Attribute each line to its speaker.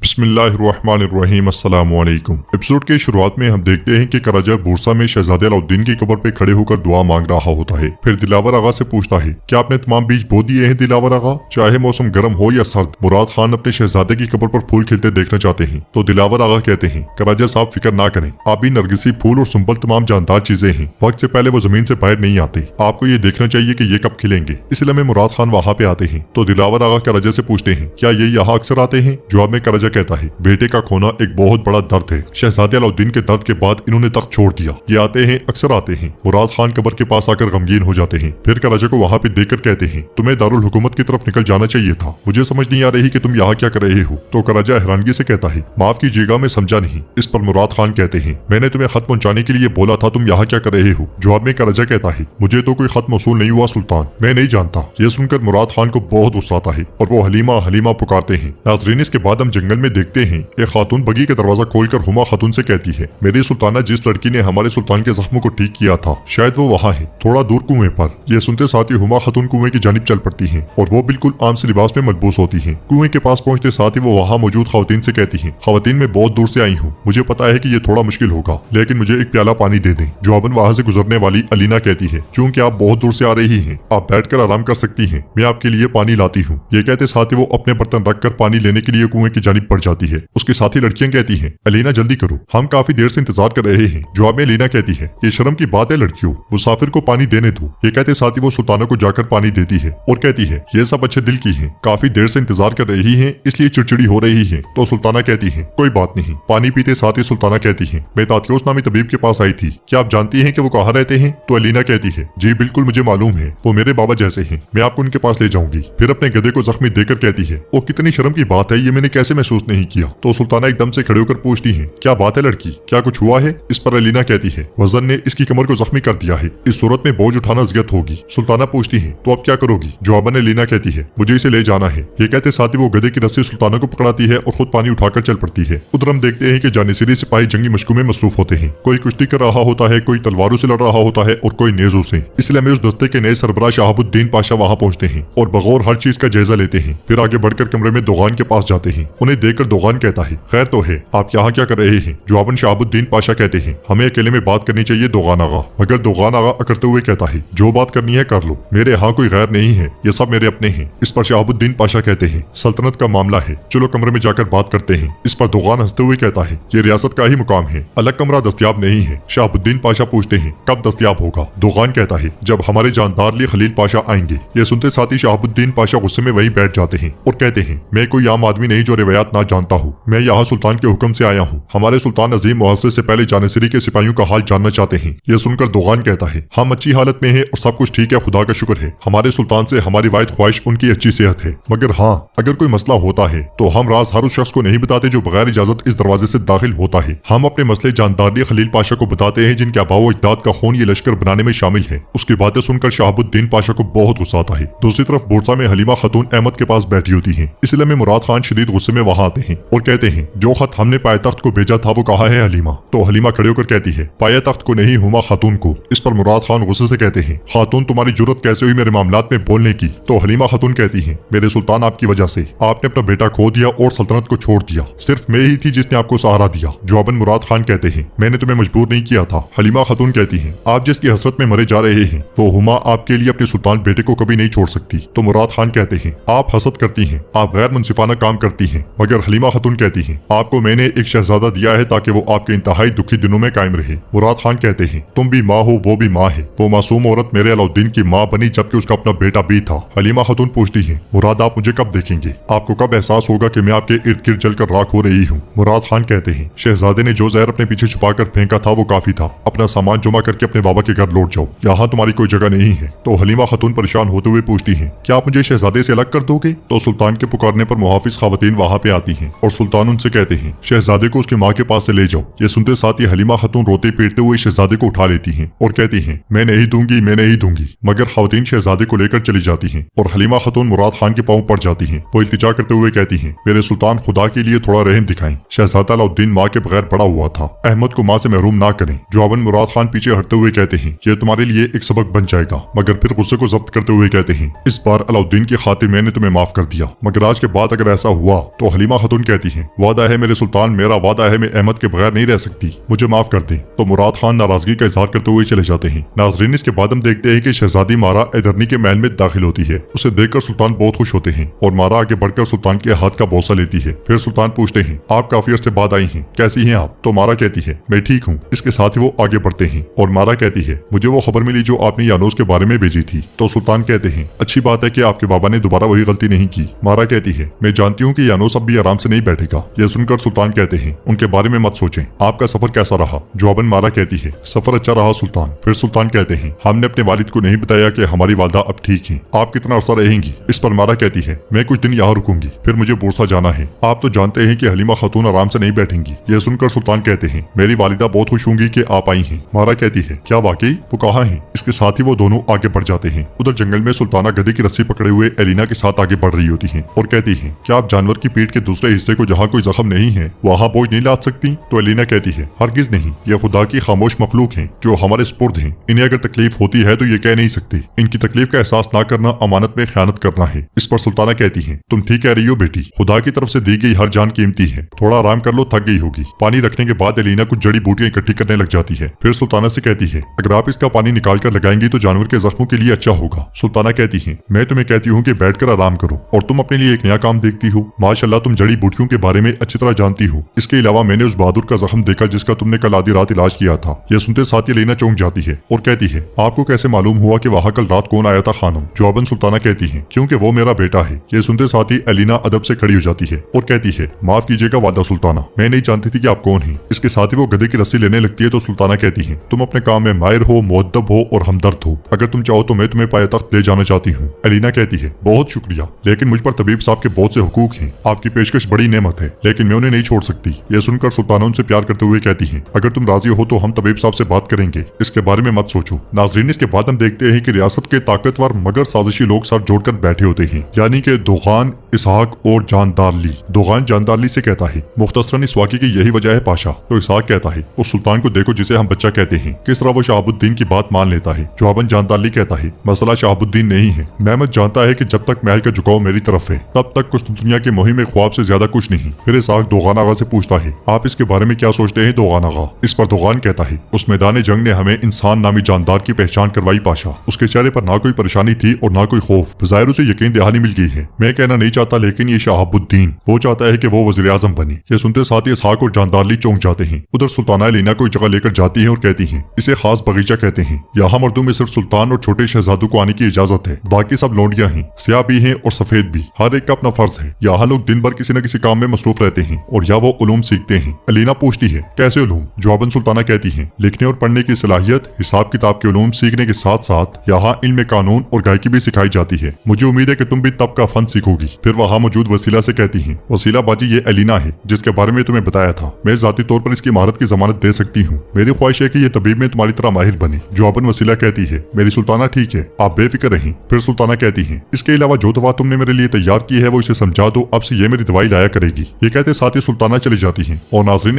Speaker 1: बिस्मिल्लाहिर्रहमानिर्रहीम अस्सलामुअलैकुम। एपिसोड के शुरुआत में हम देखते हैं कि कराजा बुरसा में शहजादे अलाउद्दीन की कब्र पे खड़े होकर दुआ मांग रहा होता है। फिर दिलावर आगा से पूछता है, क्या आपने तमाम बीज बो दिए हैं दिलावर आगा? चाहे मौसम गर्म हो या सर्द, मुराद खान अपने शहजादे की कब्र पर फूल खिलते देखना चाहते हैं। तो दिलावर आगा कहते हैं, कराजा साहब फिक्र ना करें, आप भी नरगिसी फूल और सुंबल तमाम जानदार चीजें हैं, वक्त से पहले वो जमीन से बाहर नहीं आते। आपको ये देखना चाहिए कि ये कब खिलेंगे। इस लम्हे मुराद खान वहाँ पे आते हैं तो दिलावर आगा कराजा से पूछते हैं, क्या ये यहाँ अक्सर आते हैं? जवाब में कराजा कहता है, बेटे का खोना एक बहुत बड़ा दर्द है। शहजादे अलाउद्दीन के दर्द के बाद इन्होंने तख्त छोड़ दिया। ये आते हैं, अक्सर आते हैं। मुराद खान कब्र के पास आकर गमगीन हो जाते हैं। फिर कराजा को वहाँ पे देखकर कहते हैं, तुम्हें दारुल हुकूमत की तरफ निकल जाना चाहिए था। मुझे समझ नहीं आ रही कि तुम यहाँ क्या कर रहे हो। तो कराजा हैरानगी से कहता है, माफ कीजिएगा, मैं समझा नहीं। इस पर मुराद खान कहते हैं, मैंने तुम्हें खत पहुँचाने के लिए बोला था, तुम यहाँ क्या कर रहे हो? जवाब में कराजा कहता है, मुझे तो कोई खत मौसूल नहीं हुआ सुल्तान, मैं नहीं जानता। ये सुनकर मुराद खान को बहुत गुस्सा आता है और वो हलीमा हलीमा पुकारते हैं। नाज़रीन, इसके बाद हम जंगल में देखते हैं एक खातून बगी का दरवाजा खोलकर हुमा खातून से कहती है, मेरी सुल्ताना, जिस लड़की ने हमारे सुल्तान के जख्मों को ठीक किया था शायद वो वहाँ है, थोड़ा दूर कुएं पर। यह सुनते साथ ही हुमा खातून कुएं की जानिब चल पड़ती हैं और वो बिल्कुल आम से लिबास में मलबूस होती हैं। कुएं के पास पहुंचते साथ ही वो वहाँ मौजूद खवातीन से कहती है, खवातीन, मैं बहुत दूर से आई हूँ, मुझे पता है कि ये थोड़ा मुश्किल होगा, लेकिन मुझे एक प्याला पानी दे दें। जवाबन वहाँ से गुजरने वाली अलीना कहती है, चूंकि आप बहुत दूर से आ रही हैं, आप बैठकर आराम कर सकती हैं, मैं आपके लिए पानी लाती हूँ। ये कहते साथ ही वो अपने बर्तन रखकर पानी लेने के लिए कुएं की जानिब बढ़ जाती है। उसके साथ ही लड़कियां कहती हैं, अलीना जल्दी करो, हम काफी देर से इंतजार कर रहे हैं। जवाब में अलीना कहती है, ये शर्म की बात है लड़कियों, मुसाफिर को पानी देने दो। ये कहते साथ ही वो सुल्ताना को जाकर पानी देती है और कहती है, ये सब अच्छे दिल की हैं, काफी देर से इंतजार कर रही हैं, इसलिए चिड़चिड़ी हो रही है। तो सुल्ताना कहती है, कोई बात नहीं। पानी पीते साथ ही सुल्ताना कहती है, मैं तात्योस नामी तबीब के पास आई थी, क्या आप जानती हैं कि वो कहाँ रहते हैं? तो अलीना कहती है, जी बिल्कुल, मुझे मालूम है, वो मेरे बाबा जैसे हैं, मैं आपको उनके पास ले जाऊंगी। फिर अपने गधे को जख्मी देकर कहती है, वो कितनी शर्म की बात है, ये मैंने कैसे महसूस नहीं किया। तो सुल्ताना एकदम से खड़े होकर पूछती है, क्या बात है लड़की, क्या कुछ हुआ है? इस पर अलीना कहती है, वजन ने इसकी कमर को जख्मी कर दिया है, इस सूरत में बोझ उठाना ज़ियत होगी। सुल्ताना पूछती है, तो अब क्या करोगी? जवाबन अलीना कहती है, मुझे इसे ले जाना है। ये कहते साथ ही वो गधे की रस्सी सुल्ताना को पकड़ाती है और खुद पानी उठाकर चल पड़ती है। उधर हम देखते हैं कि जानिसीरी सिपाही जंगी मशकों में मसरूफ होते हैं। कोई कुश्ती कर रहा होता है, कोई तलवारों से लड़ रहा होता है और कोई नेजों से। इसलिए हमें उस दस्ते के नए सरबराह शहाबुद्दीन पाशा वहाँ पहुँचते हैं और बगौर हर चीज का जायजा लेते हैं। फिर आगे बढ़कर कमरे में दोगान के पास जाते हैं। उन्हें देखकर दोगान कहता है, खैर तो है, आप यहाँ क्या कर रहे हैं? जवाबन शहाबुद्दीन पाशा कहते हैं, हमें अकेले में बात करनी चाहिए दोगान आगा। मगर दोगान आगा अकड़ते हुए कहता है, जो बात करनी है कर लो, मेरे यहाँ कोई गैर नहीं है, ये सब मेरे अपने हैं। इस पर शहाबुद्दीन पाशा कहते हैं, सल्तनत का मामला है, चलो कमरे में जाकर बात करते हैं। इस पर दोगान हंसते हुए कहता है, ये रियासत का ही मुकाम है, अलग कमरा दस्तयाब नहीं है। शहाबुद्दीन पाशा पूछते हैं, कब दस्तयाब होगा? दोगान कहता है, जब हमारे जानदार लिए खलील पाशा आएंगे। ये सुनते साथ ही शहाबुद्दीन पाशा गुस्से में वहीं बैठ जाते हैं और कहते हैं, मैं कोई आम आदमी नहीं जो रिवायात ना जानता हूँ, मैं यहाँ सुल्तान के हुक्म से आया हूँ। हमारे सुल्तान अजीम मुहस्सिर से पहले जानिसीरी के सिपाहियों का हाल जानना चाहते हैं। यह सुनकर दोगान कहता है, हम अच्छी हालत में हैं और सब कुछ ठीक है, खुदा का शुक्र है। हमारे सुल्तान से हमारी वाहिद ख्वाहिश उनकी अच्छी सेहत है, मगर हाँ, अगर कोई मसला होता है तो हम राज हर उस शख्स को नहीं बताते जो बगैर इजाजत इस दरवाजे से दाखिल होता है। हम अपने मसले जानदार खलील पाशा को बताते हैं, जिनके आबाओ अजदाद का खून ये लश्कर बनाने में शामिल है। उसकी बातें सुनकर शहाबुद्दीन पाशा को बहुत गुस्सा आता है। दूसरी तरफ बुरसा में हलीमा खातून अहमद के पास बैठी होती है। इसलिए में मुराद खान शदीद गुस्से में वहाँ आते हैं और कहते हैं, जो खत हमने पायतख्त को भेजा था वो कहा है हलीमा? तो हलीमा खड़े होकर कहती है, पायतख्त को नहीं, हुमा खातून को। इस पर मुराद खान गुस्से से कहते हैं, खातून, तुम्हारी जुर्रत कैसे हुई मेरे मामलात में बोलने की? तो हलीमा खातून कहती है, मेरे सुल्तान, आपकी वजह से आपने अपना बेटा खो दिया और सल्तनत को छोड़ दिया, सिर्फ मैं ही थी जिसने आपको सहारा दिया। जवाबन मुराद खान कहते हैं, मैंने तुम्हें मजबूर नहीं किया था। हलीमा खातून कहती है, आप जिसकी हसरत में मरे जा रहे हैं वो हुमा आपके लिए अपने सुल्तान बेटे को कभी नहीं छोड़ सकती। तो मुराद खान कहते हैं, आप हसद करती हैं, आप गैर मुनसिफाना काम करती हैं। मगर हलीमा खातून कहती हैं, आपको मैंने एक शहजादा दिया है ताकि वो आपके इंतहाई दुखी दिनों में कायम रहे। मुराद खान कहते हैं, तुम भी माँ हो, वो भी माँ है। वो मासूम औरत मेरे अलाउद्दीन की माँ बनी जबकि उसका अपना बेटा भी था। हलीमा खातून पूछती है, मुराद, आप मुझे कब देखेंगे? आपको कब एहसास होगा कि मैं आपके इर्द गिर्द जलकर राख हो रही हूँ? मुराद खान कहते हैं, शहजादे ने जो जहर अपने पीछे छुपा कर फेंका था वो काफी था, अपना सामान जमा करके अपने बाबा के घर लौट जाओ, यहाँ तुम्हारी कोई जगह नहीं है। तो हलीमा खातून परेशान होते हुए पूछती है, क्या आप मुझे शहजादे से अलग कर दोगे? तो सुल्तान के पुकारने पर मुहाफिज खवातीन वहाँ पे आती हैं और सुल्तान उनसे कहते हैं, शहजादे को उसकी माँ के पास से ले जाओ। ये सुनते साथ ही हलीमा खातून रोते पीटते हुए शहजादे को उठा लेती हैं और कहती हैं, मैं नहीं दूंगी, मैं नहीं दूंगी। मगर खवातीन शहजादे को लेकर चली जाती हैं और हलीमा खातून मुराद खान के पांव पड़ जाती हैं। वो इल्तिजा करते हुए कहती हैं, मेरे सुल्तान, खुदा के लिए थोड़ा रहम दिखाएं, शहजादा अलाउद्दीन माँ के बगैर बड़ा हुआ था, अहमद को माँ से महरूम ना करें। जवाबन मुराद खान पीछे हटते हुए कहते हैं, ये तुम्हारे लिए एक सबक बन जाएगा। मगर फिर गुस्से को जब्त करते हुए कहते हैं, इस बार अलाउद्दीन की खातिर मैंने तुम्हें माफ कर दिया, मगर आज के बाद अगर ऐसा हुआ तो हलीमा हलीमा खातून कहती हैं, वादा है मेरे सुल्तान, मेरा वादा है मैं अहमद के बगैर नहीं रह सकती, मुझे माफ कर दें। तो मुराद खान नाराजगी का इजहार करते हुए चले जाते हैं। नाजरीन, इसके बाद हम देखते हैं कि शहजादी मारा एदरनी के महल में दाखिल होती है। उसे देखकर सुल्तान बहुत खुश होते हैं और मारा आगे बढ़कर सुल्तान के हाथ का बोसा लेती है। फिर सुल्तान पूछते हैं, आप काफी अर्से बाद आई हैं, कैसी हैं आप? तो मारा कहती है, मैं ठीक हूँ। इसके साथ ही वो आगे बढ़ते हैं और मारा कहती है, मुझे वो खबर मिली जो आपने यानूस के बारे में भेजी थी। तो सुल्तान कहते हैं, अच्छी बात है कि आपके बाबा ने दोबारा वही गलती नहीं की। मारा कहती है, मैं जानती हूँ कि यानूस अब भी आराम से नहीं बैठेगा। यह सुनकर सुल्तान कहते हैं, उनके बारे में मत सोचें, आपका सफर कैसा रहा? जवाबन मारा कहती है, सफर अच्छा रहा सुल्तान। फिर सुल्तान कहते हैं, हमने अपने वालिद को नहीं बताया कि हमारी वालदा अब ठीक है, आप कितना अरसा रहेंगी? इस पर मारा कहती है, मैं कुछ दिन यहाँ रुकूंगी, फिर मुझे बोरसा जाना है। आप तो जानते हैं कि हलीमा खातून आराम से नहीं बैठेंगी। यह सुनकर सुल्तान कहते हैं, मेरी वालिदा बहुत खुश होंगी कि आप आई हैं। मारा कहती है, क्या वाकई? वो कहाँ है? इसके साथ ही वो दोनों आगे बढ़ जाते हैं। उधर जंगल में सुल्ताना गधे की रस्सी पकड़े हुए एलिना के साथ आगे बढ़ रही होती है और कहती है, क्या आप जानवर की पीठ के दूसरे हिस्से को जहाँ कोई जख्म नहीं है वहाँ बोझ नहीं लाद सकती? तो एलिना कहती है, हरगिज नहीं, ये खुदा की खामोश मखलूक है जो हमारे सुपुर्द हैं। इन्हें अगर तकलीफ होती है तो ये कह नहीं सकते। इनकी तकलीफ का एहसास ना करना अमानत में खयानत करना है। इस पर सुल्ताना कहती है, तुम ठीक कह रही हो बेटी, खुदा की तरफ से दी गई हर जान कीमती है, थोड़ा आराम कर लो, थक गई होगी। पानी रखने के बाद एलिना कुछ जड़ी बूटियां इकट्ठी करने लग जाती है। फिर सुल्ताना से कहती है, अगर आप इसका पानी निकाल कर लगाएंगी तो जानवर के जख्मों के लिए अच्छा होगा। सुल्ताना कहती है, मैं तुम्हें कहती हूँ कि बैठकर आराम करो और तुम अपने लिए एक नया काम देखती हो। माशाल्लाह, तुम जड़ी बूटियों के बारे में अच्छी तरह जानती हो। इसके अलावा मैंने उस बहादुर का जख्म देखा जिसका तुमने कल आधी रात इलाज किया था। यह सुनते साथ ही एलिना चौंक जाती है और कहती है, आपको कैसे मालूम हुआ कि वहाँ कल रात कौन आया था खानम? जवाबन सुल्ताना कहती है, क्योंकि वो मेरा बेटा है। यह सुनते साथ ही एलिना अदब से खड़ी हो जाती है और कहती है, माफ कीजिएगा वादा सुल्ताना, मैं नहीं जानती थी कि आप कौन हैं। इसके साथ ही वो गधे की रस्सी लेने लगती है तो सुल्ताना कहती है, तुम अपने काम में माहिर हो, मुअद्दब हो और हमदर्द हो। अगर तुम चाहो तो मैं तुम्हें पाए तख्त ले जाना चाहती हूँ। एलिना कहती है, बहुत शुक्रिया, लेकिन मुझ पर तबीब साहब के बहुत से हुकूक हैं। आपकी पेशकश बड़ी नेमत है, लेकिन मैं उन्हें नहीं छोड़ सकती। यह सुनकर सुल्ताना उनसे प्यार करते हुए कहती है, अगर तुम राजी हो तो हम तबीब साहब से बात करेंगे, इसके बारे में मत सोचो। नाजरीन, इसके बाद हम देखते हैं कि रियासत के ताकतवर मगर साजिशी लोग साथ जोड़कर बैठे होते हैं, यानी कि दोगान, इसहाक और जानदारली। दोगान जानदारली से कहता है, मुख्तसरन इस वाक़े की यही वजह है पाशा। तो इसहाक कहता है, उस सुल्तान को देखो जिसे हम बच्चा कहते हैं, किस तरह वो शहाबुद्दीन की बात मान लेता है। जवाबन जानदारली कहता है, मसला शहाबुद्दीन नहीं है, महमद जानता है कि जब तक महल का झुकाव मेरी तरफ है तब तक कुस्तुनतनिया की मुहिम में ख्वाब से ज्यादा कुछ नहीं। फिर इसहाक दोगान आगा से पूछता है, आप इसके बारे में क्या सोचते हैं दोगान आगा? इस पर दोगान कहता है, उस मैदान जंग ने हमें इंसान नामी जानदार की पहचान करवाई पाशा। उसके चेहरे पर ना कोई परेशानी थी और ना कोई खौफ, बज़ाहिर उसे यकीन दहानी मिल गई है। मैं कहना नहीं चाहता, लेकिन ये शहाबुद्दीन वो चाहता है कि वो वज़ीर आज़म बने। यह सुनते साथ ही इसहाक और जानदारली चौंक जाते हैं। उधर सुल्ताना एलिना को एक जगह लेकर जाती है और कहती है, इसे खास बगीचा कहते हैं। यहाँ मर्दों में सिर्फ सुल्तान और छोटे शहजादों को आने की इजाजत है, बाकी सब लौंडियां हैं, स्याह भी हैं और सफेद भी। हर एक का अपना फर्ज है। यहाँ लोग दिन भर किसी न किसी काम में मसरूफ रहते हैं और या वो उलूम सीखते हैं। एलिना पूछती है, कैसे उलूम? जवाबन सुल्ताना कहती है, लिखने और पढ़ने की सलाहियत, हिसाब किताब के उलूम सीखने के साथ साथ यहाँ इल्म कानून और गायकी भी सिखाई जाती है। मुझे उम्मीद है कि तुम भी तब का फन सीखोगी। फिर वहाँ मौजूद वसीला से कहती है, वसीला बाजी ये एलिना है जिसके बारे में तुम्हें बताया था। मैं जाती तौर पर इसकी महारत की जमानत दे सकती हूँ। मेरी ख्वाहिश है कि ये तबीब में तुम्हारी तरह माहिर बने। जवाबन वसीला कहती है, मेरी सुल्ताना ठीक है, आप बेफिक्र रहें। फिर सुल्ताना कहती है, इसके अलावा जो दवा तुमने मेरे लिए तैयार की है वो इसे समझा दो, अब से ये मेरी दवाई लाया करेगी। ये कहते साथ ही सुल्ताना चली जाती है। और नाजरीन